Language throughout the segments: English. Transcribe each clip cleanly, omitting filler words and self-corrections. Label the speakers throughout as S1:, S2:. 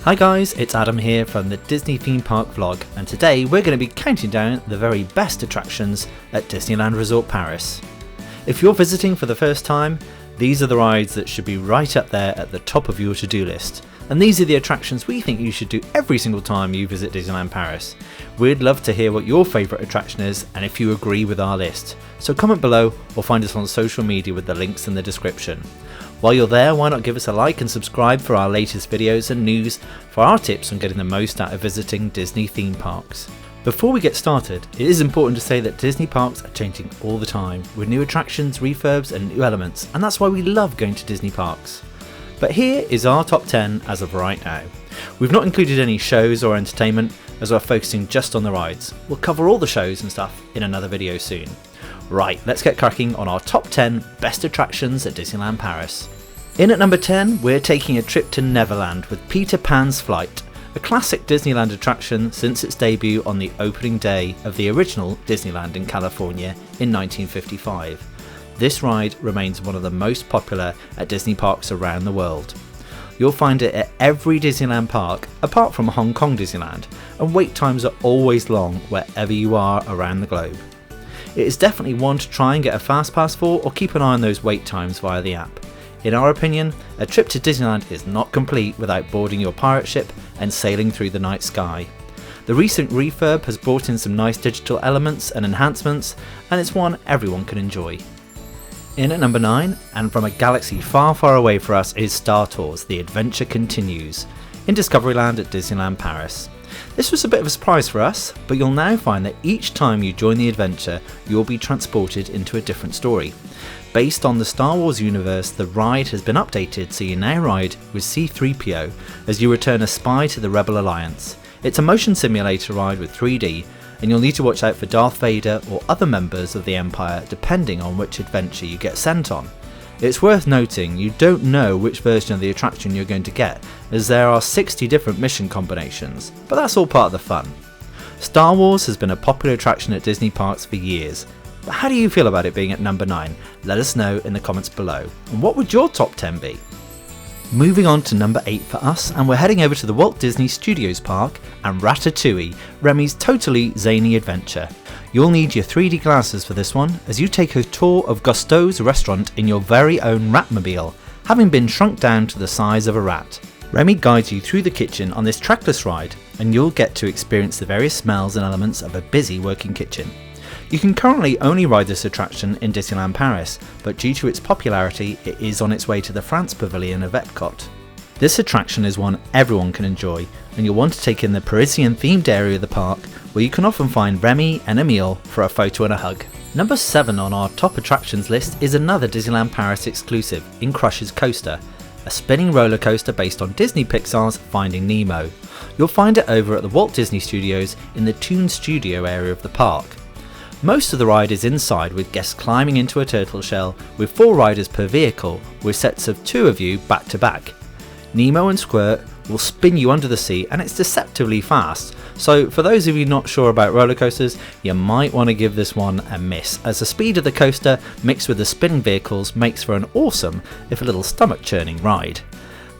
S1: Hi guys, it's Adam here from the Disney Theme Park vlog, and today we're going to be counting down the very best attractions at Disneyland Resort Paris. If you're visiting for the first time, these are the rides that should be right up there at the top of your to-do list. And these are the attractions we think you should do every single time you visit Disneyland Paris. We'd love to hear what your favourite attraction is and if you agree with our list. So comment below or find us on social media with the links in the description. While you're there, why not give us a like and subscribe for our latest videos and news for our tips on getting the most out of visiting Disney theme parks. Before we get started, it is important to say that Disney parks are changing all the time with new attractions, refurbs and new elements, and that's why we love going to Disney parks. But here is our top 10 as of right now. We've not included any shows or entertainment as we're focusing just on the rides. We'll cover all the shows and stuff in another video soon. Right, let's get cracking on our top 10 best attractions at Disneyland Paris. In at number 10, we're taking a trip to Neverland with Peter Pan's Flight, a classic Disneyland attraction since its debut on the opening day of the original Disneyland in California in 1955. This ride remains one of the most popular at Disney parks around the world. You'll find it at every Disneyland park apart from Hong Kong Disneyland, and wait times are always long wherever you are around the globe. It is definitely one to try and get a fast pass for, or keep an eye on those wait times via the app. In our opinion, a trip to Disneyland is not complete without boarding your pirate ship and sailing through the night sky. The recent refurb has brought in some nice digital elements and enhancements, and it's one everyone can enjoy. In at number 9, and from a galaxy far, far away for us, is Star Tours The Adventure Continues in Discoveryland at Disneyland Paris. This was a bit of a surprise for us, but you'll now find that each time you join the adventure, you'll be transported into a different story. Based on the Star Wars universe, the ride has been updated so you now ride with C-3PO as you return a spy to the Rebel Alliance. It's a motion simulator ride with 3D, and you'll need to watch out for Darth Vader or other members of the Empire depending on which adventure you get sent on. It's worth noting you don't know which version of the attraction you're going to get, as there are 60 different mission combinations, but that's all part of the fun. Star Wars has been a popular attraction at Disney parks for years, but how do you feel about it being at number 9? Let us know in the comments below, and what would your top 10 be? Moving on to number 8 for us, and we're heading over to the Walt Disney Studios Park and Ratatouille, Remy's totally zany adventure. You'll need your 3D glasses for this one, as you take a tour of Gusteau's restaurant in your very own Ratmobile, having been shrunk down to the size of a rat. Remy guides you through the kitchen on this trackless ride, and you'll get to experience the various smells and elements of a busy working kitchen. You can currently only ride this attraction in Disneyland Paris, but due to its popularity, it is on its way to the France Pavilion of Epcot. This attraction is one everyone can enjoy, and you'll want to take in the Parisian themed area of the park, where you can often find Remy and Emile for a photo and a hug. Number 7 on our top attractions list is another Disneyland Paris exclusive in Crush's Coaster, a spinning roller coaster based on Disney Pixar's Finding Nemo. You'll find it over at the Walt Disney Studios in the Toon Studio area of the park. Most of the ride is inside, with guests climbing into a turtle shell with 4 riders per vehicle, with sets of 2 of you back to back. Nemo and Squirt will spin you under the sea, and it's deceptively fast, so for those of you not sure about roller coasters, you might want to give this one a miss, as the speed of the coaster mixed with the spinning vehicles makes for an awesome, if a little stomach churning ride.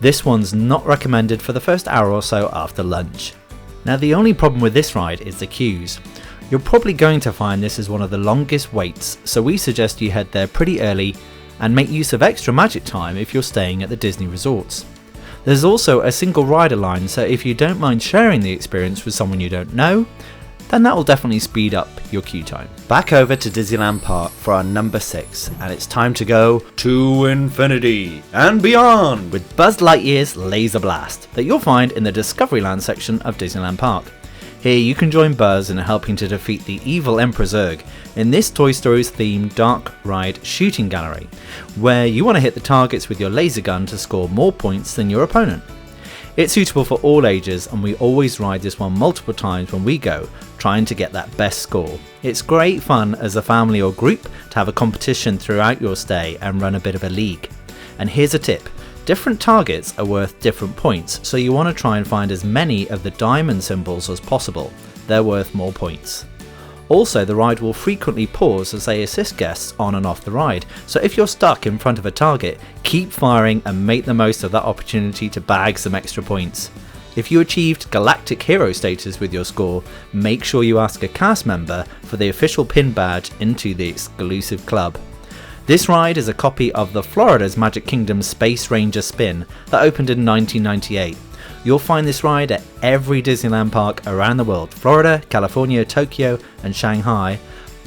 S1: This one's not recommended for the first hour or so after lunch. Now the only problem with this ride is the queues. You're probably going to find this is one of the longest waits, so we suggest you head there pretty early and make use of extra magic time if you're staying at the Disney resorts. There's also a single rider line, so if you don't mind sharing the experience with someone you don't know, then that will definitely speed up your queue time. Back over to Disneyland Park for our number 6, and it's time to go to infinity and beyond with Buzz Lightyear's Laser Blast that you'll find in the Discoveryland section of Disneyland Park. Here you can join Buzz in helping to defeat the evil Emperor Zurg in this Toy Stories themed dark ride shooting gallery, where you want to hit the targets with your laser gun to score more points than your opponent. It's suitable for all ages, and we always ride this one multiple times when we go, trying to get that best score. It's great fun as a family or group to have a competition throughout your stay and run a bit of a league. And here's a tip. Different targets are worth different points, so you want to try and find as many of the diamond symbols as possible. They're worth more points. Also, the ride will frequently pause as they assist guests on and off the ride, so if you're stuck in front of a target, keep firing and make the most of that opportunity to bag some extra points. If you achieved Galactic Hero status with your score, make sure you ask a cast member for the official pin badge into the exclusive club. This ride is a copy of the Florida's Magic Kingdom Space Ranger Spin that opened in 1998. You'll find this ride at every Disneyland park around the world: Florida, California, Tokyo and Shanghai,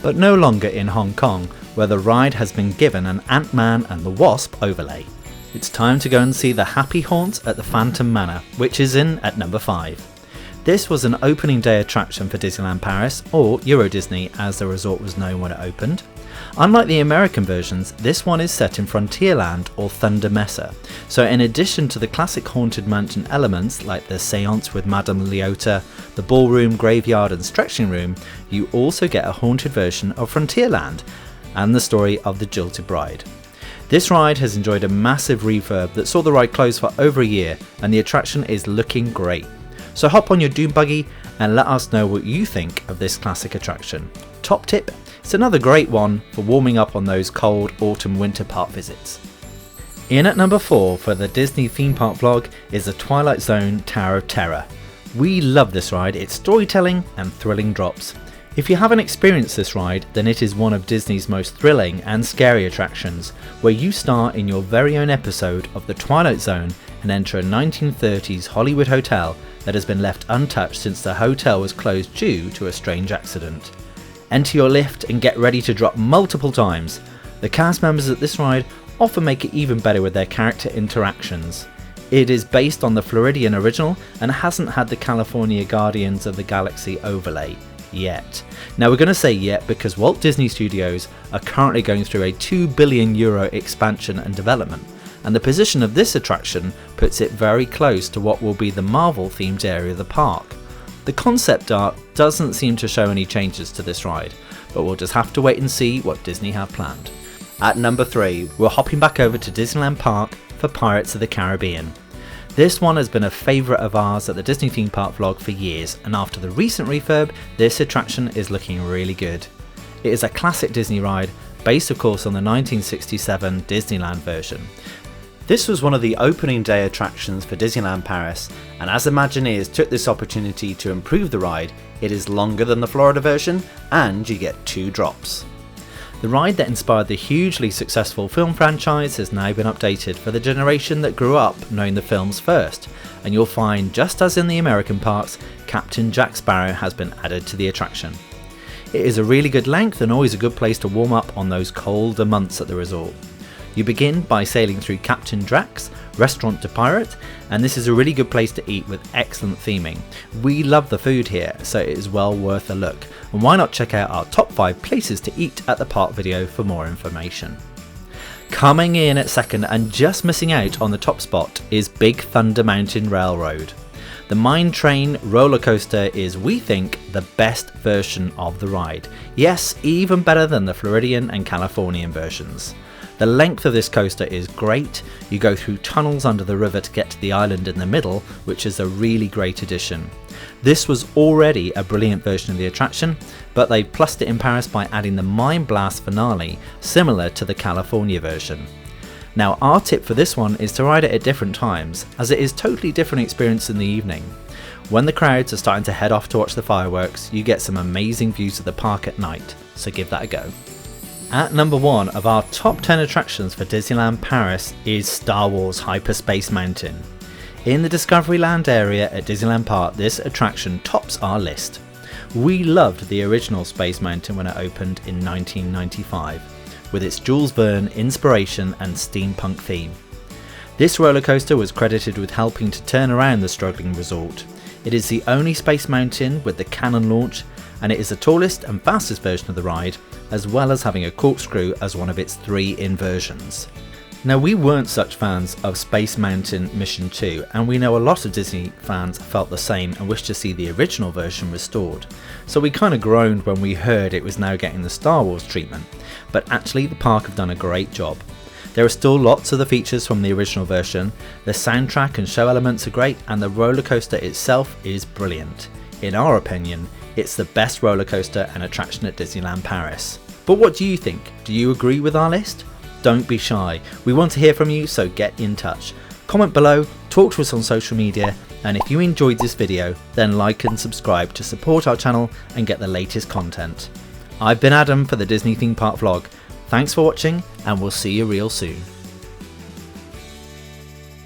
S1: but no longer in Hong Kong, where the ride has been given an Ant-Man and the Wasp overlay. It's time to go and see the Happy Haunt at the Phantom Manor, which is in at number 5. This was an opening day attraction for Disneyland Paris, or Euro Disney as the resort was known when it opened. Unlike the American versions, this one is set in Frontierland or Thunder Mesa, so in addition to the classic Haunted Mansion elements like the seance with Madame Leota, the ballroom, graveyard and stretching room, you also get a haunted version of Frontierland and the story of the Jilted Bride. This ride has enjoyed a massive refurb that saw the ride close for over a year, and the attraction is looking great. So hop on your Doom Buggy and let us know what you think of this classic attraction. Top tip: it's another great one for warming up on those cold autumn winter park visits. In at number 4 for the Disney theme park vlog is the Twilight Zone Tower of Terror. We love this ride, its storytelling and thrilling drops. If you haven't experienced this ride, then it is one of Disney's most thrilling and scary attractions, where you star in your very own episode of the Twilight Zone and enter a 1930s Hollywood hotel that has been left untouched since the hotel was closed due to a strange accident. Enter your lift and get ready to drop multiple times. The cast members at this ride often make it even better with their character interactions. It is based on the Floridian original and hasn't had the California Guardians of the Galaxy overlay yet. Now we're going to say yet because Walt Disney Studios are currently going through a €2 billion expansion and development, and the position of this attraction puts it very close to what will be the Marvel themed area of the park. The concept art doesn't seem to show any changes to this ride, but we'll just have to wait and see what Disney have planned. At number 3, we're hopping back over to Disneyland Park for Pirates of the Caribbean. This one has been a favourite of ours at the Disney theme park vlog for years, and after the recent refurb, this attraction is looking really good. It is a classic Disney ride, based of course on the 1967 Disneyland version. This was one of the opening day attractions for Disneyland Paris, and as Imagineers took this opportunity to improve the ride, it is longer than the Florida version and you get 2 drops. The ride that inspired the hugely successful film franchise has now been updated for the generation that grew up knowing the films first, and you'll find, just as in the American parks, Captain Jack Sparrow has been added to the attraction. It is a really good length and always a good place to warm up on those colder months at the resort. You begin by sailing through Captain Drack's Restaurant de Pirate, and this is a really good place to eat with excellent theming. We love the food here, so it is well worth a look, and why not check out our top 5 places to eat at the park video for more information. Coming in at second and just missing out on the top spot is Big Thunder Mountain Railroad. The Mine Train roller coaster is, we think, the best version of the ride. Yes, even better than the Floridian and Californian versions. The length of this coaster is great. You go through tunnels under the river to get to the island in the middle, which is a really great addition. This was already a brilliant version of the attraction, but they plussed it in Paris by adding the Mine Blast finale, similar to the California version. Now our tip for this one is to ride it at different times, as it is totally different experience in the evening. When the crowds are starting to head off to watch the fireworks, you get some amazing views of the park at night, so give that a go. At number 1 of our top 10 attractions for Disneyland Paris is Star Wars Hyperspace Mountain. In the Discoveryland area at Disneyland Park, this attraction tops our list. We loved the original Space Mountain when it opened in 1995, with its Jules Verne inspiration and steampunk theme. This roller coaster was credited with helping to turn around the struggling resort. It is the only Space Mountain with the cannon launch, and it is the tallest and fastest version of the ride, as well as having a corkscrew as one of its 3 inversions. Now, we weren't such fans of Space Mountain Mission 2, and we know a lot of Disney fans felt the same and wished to see the original version restored. So we kind of groaned when we heard it was now getting the Star Wars treatment, but actually the park have done a great job. There are still lots of the features from the original version, the soundtrack and show elements are great, and the roller coaster itself is brilliant. In our opinion, it's the best roller coaster and attraction at Disneyland Paris. But what do you think? Do you agree with our list? Don't be shy. We want to hear from you, so get in touch. Comment below, talk to us on social media, and if you enjoyed this video, then like and subscribe to support our channel and get the latest content. I've been Adam for the Disney Theme Park Vlog. Thanks for watching, and we'll see you real soon.